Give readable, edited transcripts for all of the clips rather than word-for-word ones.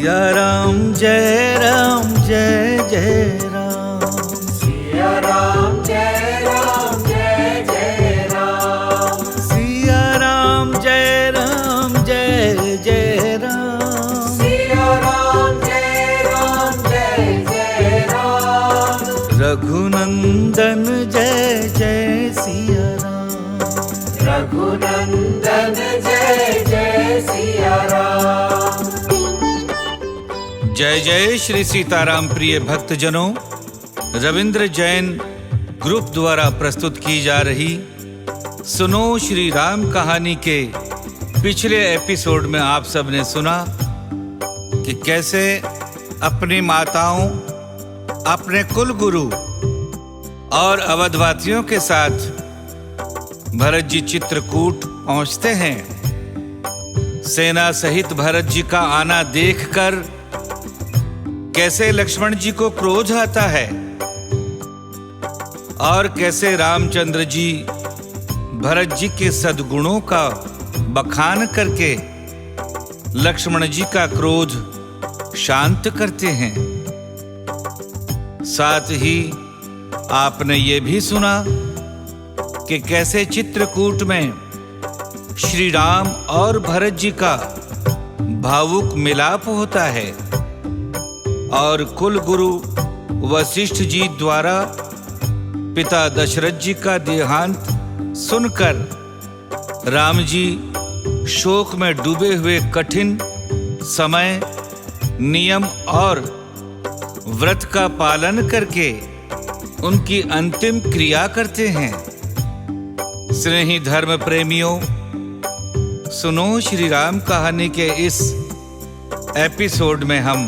सिया राम जय जय राम। सिया राम जय जय राम। सिया राम जय जय राम। सिया राम जय राम। रघुनंदन जय जय सिया राम। रघुनंदन जय सिया राम। जय जय श्री सीताराम। प्रिय भक्तजनों, रविंद्र जैन ग्रुप द्वारा प्रस्तुत की जा रही सुनो श्री राम कहानी के पिछले एपिसोड में आप सबने सुना कि कैसे अपनी माताओं, अपने कुल गुरु और अवधवासियों के साथ भरत जी चित्रकूट पहुंचते हैं। सेना सहित भरत जी का आना देखकर कैसे लक्ष्मण जी को क्रोध आता है और कैसे रामचंद्र जी भरत जी के सद्गुणों का बखान करके लक्ष्मण जी का क्रोध शांत करते हैं। साथ ही आपने ये भी सुना कि कैसे चित्रकूट में श्री राम और भरत जी का भावुक मिलाप होता है और कुल गुरु वशिष्ठ जी द्वारा पिता दशरथ जी का देहांत सुनकर राम जी शोक में डूबे हुए कठिन समय, नियम और व्रत का पालन करके उनकी अंतिम क्रिया करते हैं। स्नेही धर्म प्रेमियों, सुनो श्री राम कहानी के इस एपिसोड में हम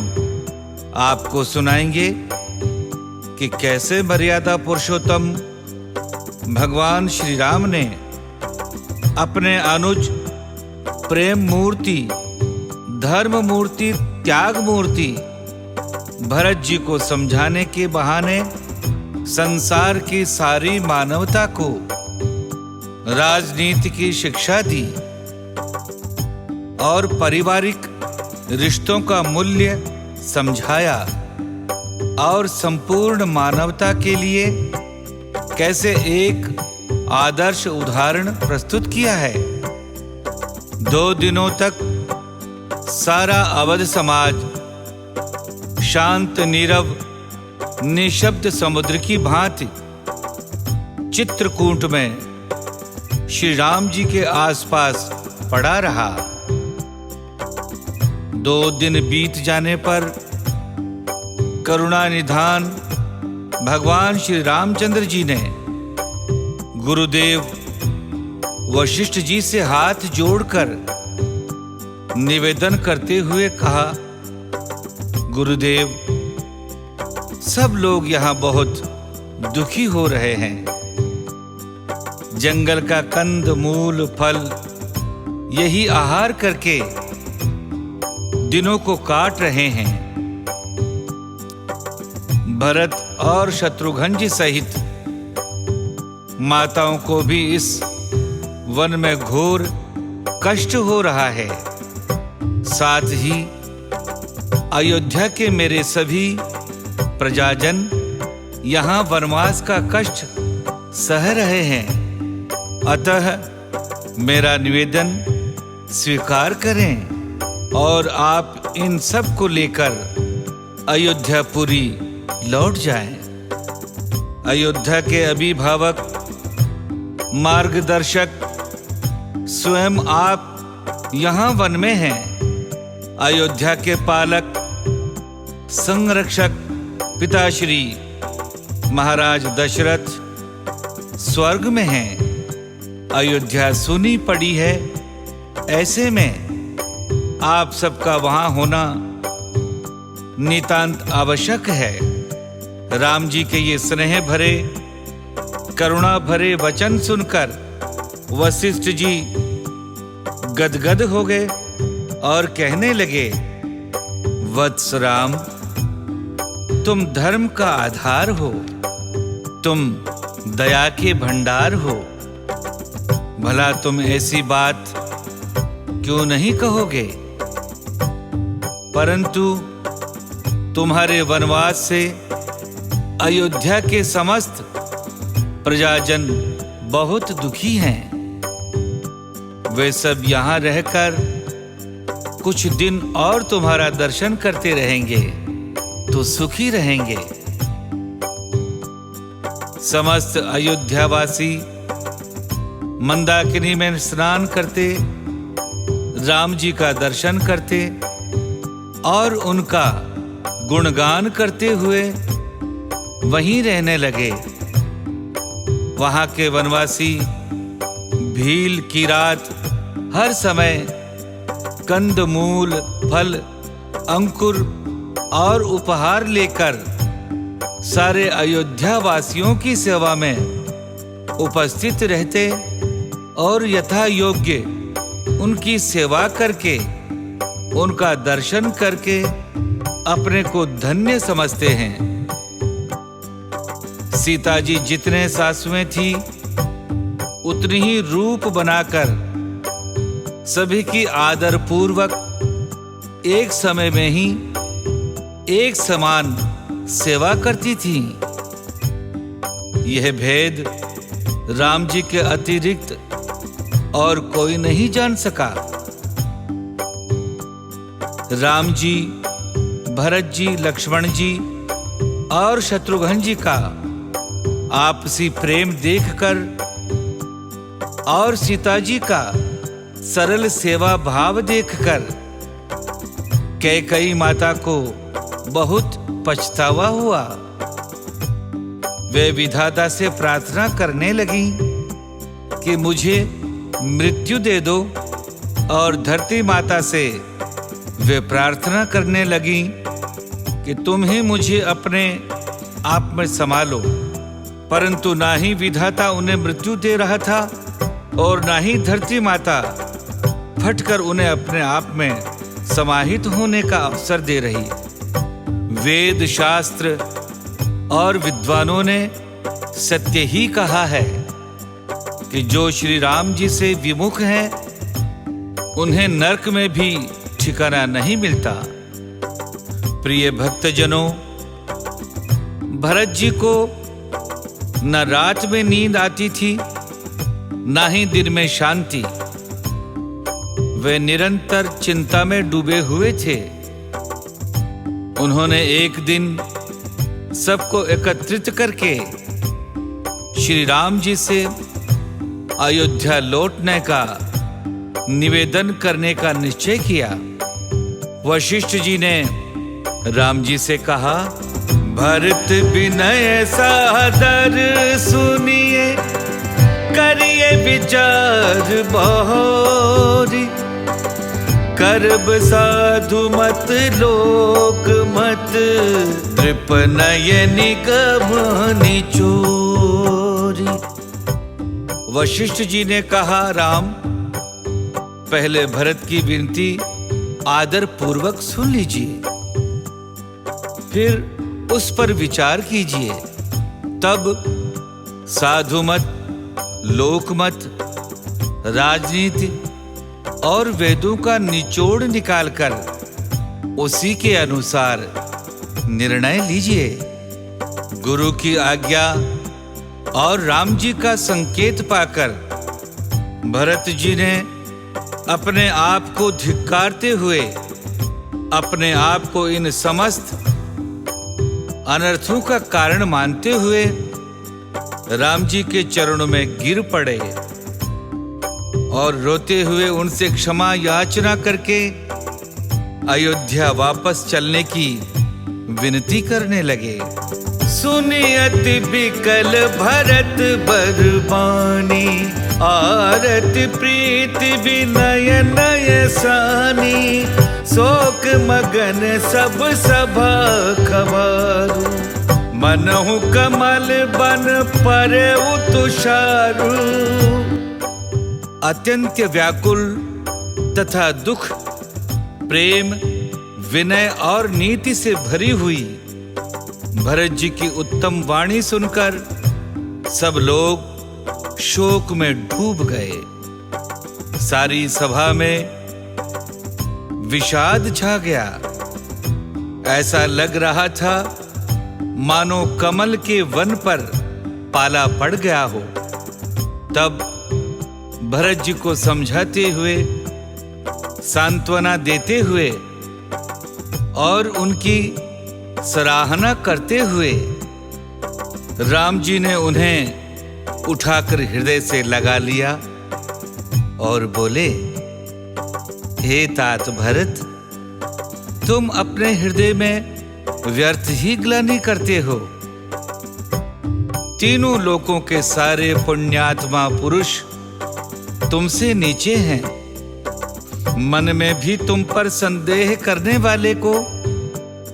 आपको सुनाएंगे कि कैसे मर्यादा पुरुषोत्तम भगवान श्री राम ने अपने अनुज प्रेम मूर्ति, धर्म मूर्ति, त्याग मूर्ति भरत जी को समझाने के बहाने संसार की सारी मानवता को राजनीति की शिक्षा दी और पारिवारिक रिश्तों का मूल्य समझाया और संपूर्ण मानवता के लिए कैसे एक आदर्श उदाहरण प्रस्तुत किया है। 2 दिनों तक सारा अवध समाज शांत, नीरव, निशब्द समुद्र की भांति चित्रकूट में श्री राम जी के आसपास पड़ा रहा। 2 दिन बीत जाने पर करुणा निधान भगवान श्री रामचंद्र जी ने गुरुदेव वशिष्ठ जी से हाथ जोड़कर निवेदन करते हुए कहा, गुरुदेव, सब लोग यहाँ बहुत दुखी हो रहे हैं। जंगल का कंद मूल फल यही आहार करके दिनों को काट रहे हैं। भरत और शत्रुघ्न जी सहित माताओं को भी इस वन में घोर कष्ट हो रहा है। साथ ही अयोध्या के मेरे सभी प्रजाजन यहाँ वनवास का कष्ट सह रहे हैं। अतः मेरा निवेदन स्वीकार करें और आप इन सब को लेकर अयोध्यापुरी लौट जाएं। अयोध्या के अभिभावक, मार्गदर्शक स्वयं आप यहाँ वन में हैं। अयोध्या के पालक, संरक्षक पिताश्री महाराज दशरथ स्वर्ग में हैं। अयोध्या सुनी पड़ी है। ऐसे में आप सबका वहां होना नितांत आवश्यक है। राम जी के ये स्नेह भरे, करुणा भरे वचन सुनकर वशिष्ठ जी गदगद हो गए और कहने लगे, वत्स राम, तुम धर्म का आधार हो, तुम दया के भंडार हो। भला तुम ऐसी बात क्यों नहीं कहोगे? परंतु तुम्हारे वनवास से अयोध्या के समस्त प्रजाजन बहुत दुखी हैं। वे सब यहाँ रहकर कुछ दिन और तुम्हारा दर्शन करते रहेंगे तो सुखी रहेंगे। समस्त अयोध्यावासी मंदाकिनी में स्नान करते, राम जी का दर्शन करते और उनका गुणगान करते हुए वहीं रहने लगे। वहां के वनवासी भील की रात हर समय कंदमूल, फल, अंकुर और उपहार लेकर सारे अयोध्या वासियों की सेवा में उपस्थित रहते और यथा योग्य उनकी सेवा करके, उनका दर्शन करके अपने को धन्य समझते हैं। सीता जी जितने सासुएं थी उतनी ही रूप बनाकर सभी की आदर पूर्वक एक समय में ही एक समान सेवा करती थी। यह भेद राम जी के अतिरिक्त और कोई नहीं जान सका। राम जी, भरत जी, लक्ष्मण जी और शत्रुघ्न जी का आपसी प्रेम देखकर और सीता जी का सरल सेवा भाव देखकर कैकेयी माता को बहुत पछतावा हुआ। वे विधाता से प्रार्थना करने लगी कि मुझे मृत्यु दे दो, और धरती माता से वे प्रार्थना करने लगी कि तुम ही मुझे अपने आप में संभालो। परंतु ना ही विधाता उन्हें मृत्यु दे रहा था और ना ही धरती माता फटकर उन्हें अपने आप में समाहित होने का अवसर दे रही। वेद, शास्त्र और विद्वानों ने सत्य ही कहा है कि जो श्री राम जी से विमुख हैं उन्हें नरक में भी ठिकाना नहीं मिलता। प्रिय भक्तजनों, भरत जी को न रात में नींद आती थी न ही दिन में शांति। वे निरंतर चिंता में डूबे हुए थे। उन्होंने एक दिन सबको एकत्रित करके श्री राम जी से अयोध्या लौटने का निवेदन करने का निश्चय किया। वशिष्ठ जी ने राम जी से कहा, भरत विनय सादर सुनिए, करिए विचार बहुरी, करब साधु मत लोक मत, तृपनय निगम निचोरी। वशिष्ठ जी ने कहा, राम, पहले भरत की विनती आदर पूर्वक सुन लीजिए, फिर उस पर विचार कीजिए। तब साधु मत, लोक मत, राजनीति और वेदों का निचोड़ निकालकर उसी के अनुसार निर्णय लीजिए। गुरु की आज्ञा और राम जी का संकेत पाकर भरत जी ने अपने आप को धिक्कारते हुए अपने आप को इन समस्त अनर्थों का कारण मानते हुए राम जी के चरणों में गिर पड़े और रोते हुए उनसे क्षमा याचना करके अयोध्या वापस चलने की विनती करने लगे। सुनि अति बिकल भरत बरबानी, आरत प्रीति विनय नय सानी, शोक मगन सब सभा खबारू, मनहु कमल बन परे तुषारू। अत्यंत व्याकुल तथा दुख, प्रेम, विनय और नीति से भरी हुई भरत जी की उत्तम वाणी सुनकर सब लोग शोक में डूब गए। सारी सभा में विषाद छा गया। ऐसा लग रहा था मानो कमल के वन पर पाला पड़ गया हो। तब भरत जी को समझाते हुए, सांत्वना देते हुए और उनकी सराहना करते हुए राम जी ने उन्हें उठाकर हृदय से लगा लिया और बोले, हे तात भरत, तुम अपने हृदय में व्यर्थ ही ग्लानि करते हो। तीनों लोकों के सारे पुण्यात्मा पुरुष तुमसे नीचे हैं। मन में भी तुम पर संदेह करने वाले को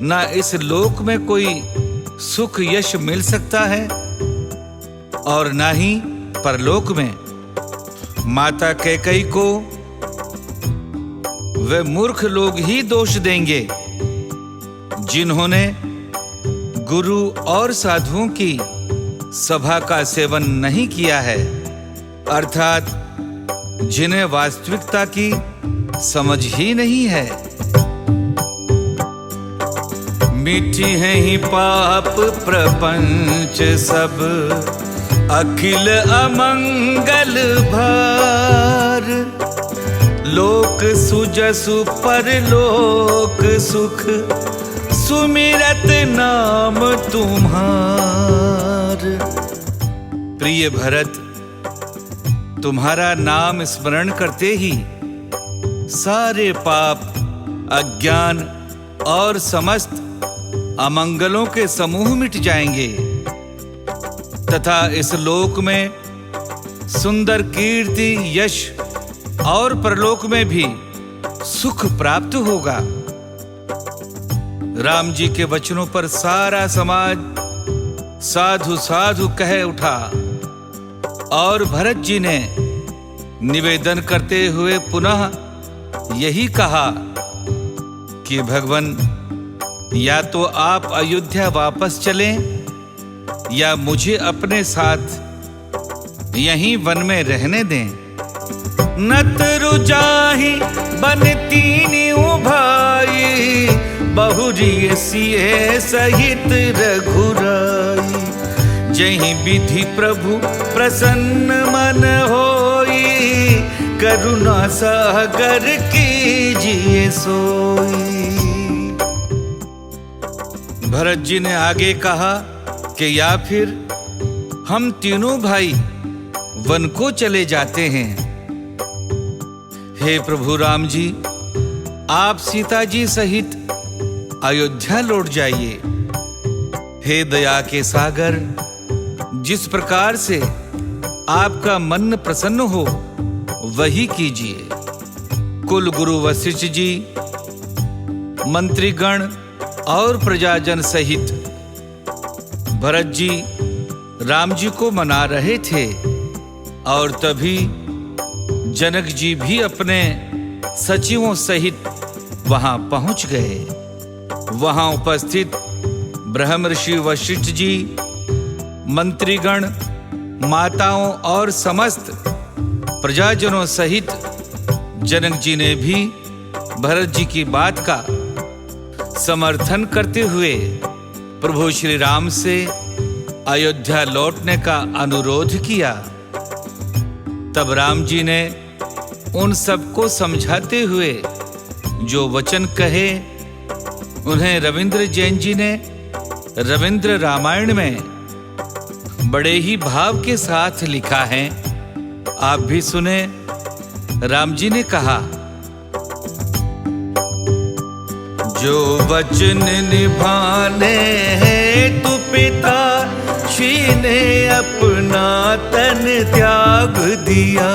ना इस लोक में कोई सुख यश मिल सकता है और ना ही परलोक में। माता कैकेयी को वे मूर्ख लोग ही दोष देंगे जिन्होंने गुरु और साधुओं की सभा का सेवन नहीं किया है, अर्थात जिन्हें वास्तविकता की समझ ही नहीं है। मिटी है ही पाप प्रपंच सब, अखिल अमंगल भार। लोक सुजसु परलोक सुख, सुमिरत नाम तुम्हार। प्रिय भरत, तुम्हारा नाम स्मरण करते ही सारे पाप, अज्ञान और समस्त अमंगलों के समूह मिट जाएंगे तथा इस लोक में सुंदर कीर्ति, यश और परलोक में भी सुख प्राप्त होगा। राम जी के वचनों पर सारा समाज साधु साधु कह उठा और भरत जी ने निवेदन करते हुए पुनः यही कहा कि भगवान, या तो आप अयोध्या वापस चलें या मुझे अपने साथ यहीं वन में रहने दें। नतरु जाहि बन तीनिउ भाई, बहुरी सिए सहित रघुराई। जहि विधि प्रभु प्रसन्न मन होई, करुणा सागर कीजिए सोई। भरत जी ने आगे कहा कि या फिर हम तीनों भाई वन को चले जाते हैं। हे प्रभु राम जी, आप सीता जी सहित अयोध्या लौट जाइए। हे दया के सागर, जिस प्रकार से आपका मन प्रसन्न हो वही कीजिए। कुल गुरु वशिष्ठ जी, मंत्रीगण और प्रजाजन सहित भरत जी राम जी को मना रहे थे और तभी जनक जी भी अपने सचिवों सहित वहां पहुंच गए। वहां उपस्थित ब्रह्मर्षि वशिष्ठ जी, मंत्रीगण, माताओं और समस्त प्रजाजनों सहित जनक जी ने भी भरत जी की बात का समर्थन करते हुए प्रभु श्री राम से अयोध्या लौटने का अनुरोध किया। तब राम जी ने उन सबको समझाते हुए जो वचन कहे, उन्हें रविंद्र जैन जी ने रविंद्र रामायण में बड़े ही भाव के साथ लिखा है। आप भी सुने। राम जी ने कहा, जो वचन निभाने हैं तू पिता श्री ने अपना तन त्याग दिया।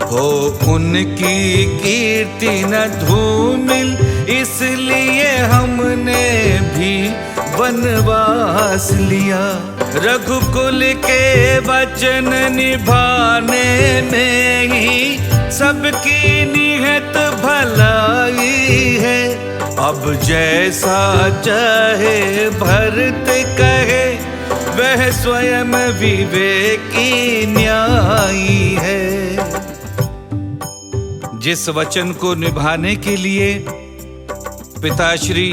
हो उनकी कीर्ति न धूमिल, इसलिए हमने भी वनवास लिया। रघुकुल के वचन निभाने में ही सबकी नियत भलाई है। अब जैसा चाहे भरत कहे, वह स्वयं विवेकी न्यायी है। जिस वचन को निभाने के लिए पिताश्री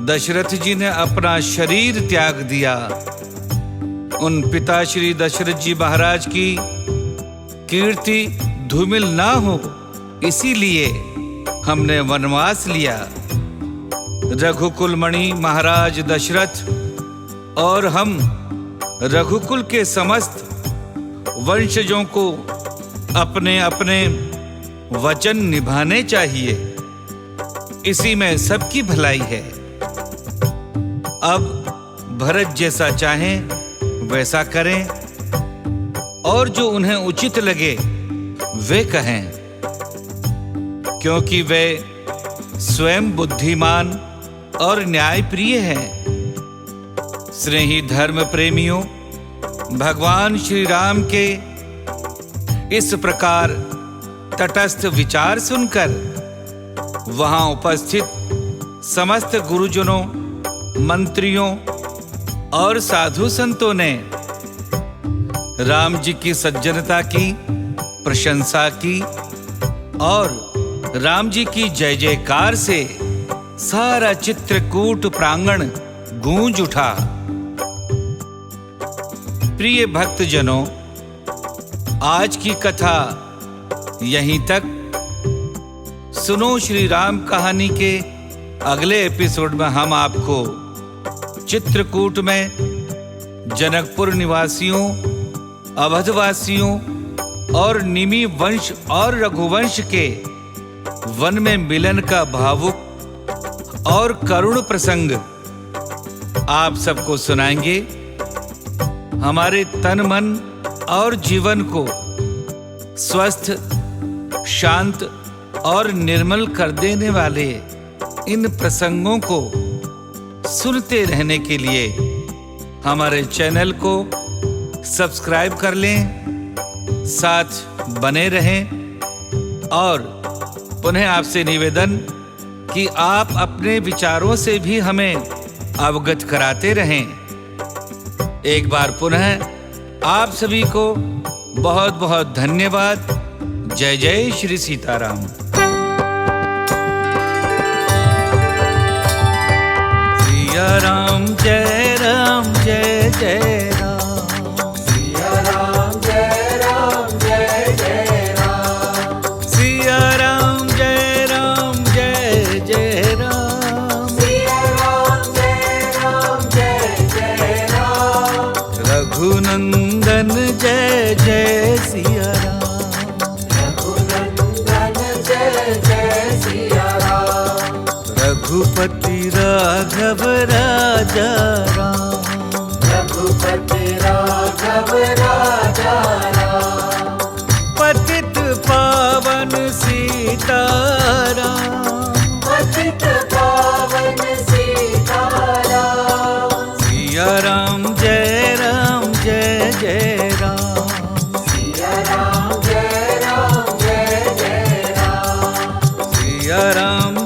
दशरथ जी ने अपना शरीर त्याग दिया। उन पिता श्री दशरथ जी महाराज की कीर्ति धूमिल ना हो, इसीलिए हमने वनवास लिया। रघुकुल मणि महाराज दशरथ और हम रघुकुल के समस्त वंशजों को अपने अपने वचन निभाने चाहिए, इसी में सबकी भलाई है। अब भरत जैसा चाहें वैसा करें और जो उन्हें उचित लगे वे कहें, क्योंकि वे स्वयं बुद्धिमान और न्यायप्रिय हैं। स्नेही धर्म प्रेमियों, भगवान श्री राम के इस प्रकार तटस्थ विचार सुनकर वहां उपस्थित समस्त गुरुजनों, मंत्रियों और साधु संतों ने राम जी की सज्जनता की प्रशंसा की और राम जी की जय जयकार से सारा चित्रकूट प्रांगण गूंज उठा। प्रिय भक्तजनों, आज की कथा यहीं तक। सुनो श्री राम कहानी के अगले एपिसोड में हम आपको चित्रकूट में जनकपुर निवासियों, अवधवासियों और निमि वंश और रघुवंश के वन में मिलन का भावुक और करुण प्रसंग आप सबको सुनाएंगे। हमारे तन मन और जीवन को स्वस्थ, शांत और निर्मल कर देने वाले इन प्रसंगों को सुनते रहने के लिए हमारे चैनल को सब्सक्राइब कर लें, साथ बने रहें और पुनः आपसे निवेदन कि आप अपने विचारों से भी हमें अवगत कराते रहें। एक बार पुनः आप सभी को बहुत बहुत धन्यवाद। जय जय श्री सीताराम। सिया राम जय राम जय जय राम। सिया राम जय राम जय जय राम। सिया राम जय राम जय जय राम। सिया राम जय राम जय जय राम। रघुनंदन जय जय सिया राम। रघुनंदन जय जय सिया राम। रघुपति राघव राजा राम। रघुपति राघव राजा राम। पतित पावन सीताराम। पतित पावन सीताराम। सिया राम जय जय राम। सिया राम जय जय राम। सिया राम